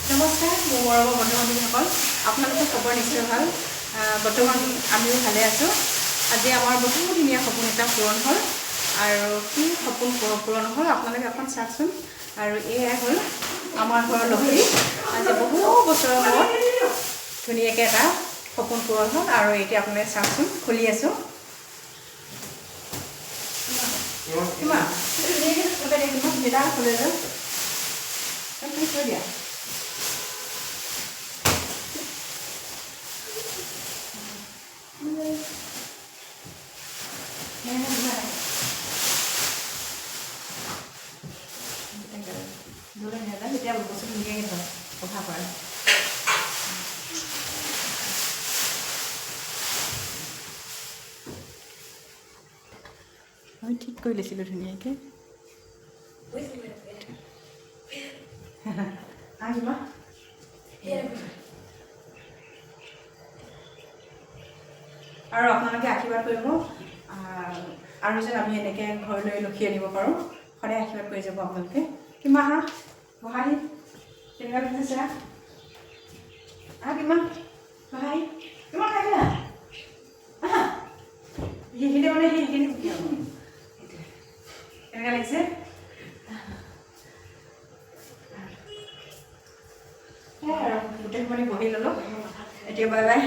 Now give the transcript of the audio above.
নমস্কাৰ, মোৰ মৰমৰ বন্ধু-বান্ধৱীসকল, আপোনালোকৰ খবৰ নিশ্চয় ভাল। বৰ্তমান আমিও ভালে আছোঁ। আজি আমাৰ বহু ধুনীয়া সপোন এটা পূৰণ হ'ল আৰু কি সপোন পূৰণ হ'ল আপোনালোকে অকণ চাওকচোন। আৰু এয়াই হ'ল আমাৰ ঘৰৰ লক্ষী। আজি বহু বছৰৰ মূৰত ধুনীয়াকৈ এটা সপোন পূৰণ হ'ল আৰু এতিয়া আপোনালোকে চাওকচোন, খুলি আছোঁ। কিমান খুলে থৈ দিয়া। তেতিয়া বস্তু ধুনীয়াকৈ ধৰে কভা কৰে। আমি ঠিক কৰি লৈছিলোঁ ধুনীয়াকৈ। আহিবা আৰু আপোনালোকে আশীৰ্বাদ কৰিব আৰু যেন আমি এনেকৈ ঘৰলৈ লক্ষী আনিব পাৰোঁ। সদায় আশীৰ্বাদ কৰি যাব আপোনালোকে। কিমান আহা বহাই কেনেকুৱা লাগিছে আহা কিমান বহাই কিমান খাইছা আহা সেইখিনি মানে সেইখিনি কেনেকুৱা লাগিছে আৰু গোটেই মানে বহি ল'লোঁ। এতিয়া বাই বাই।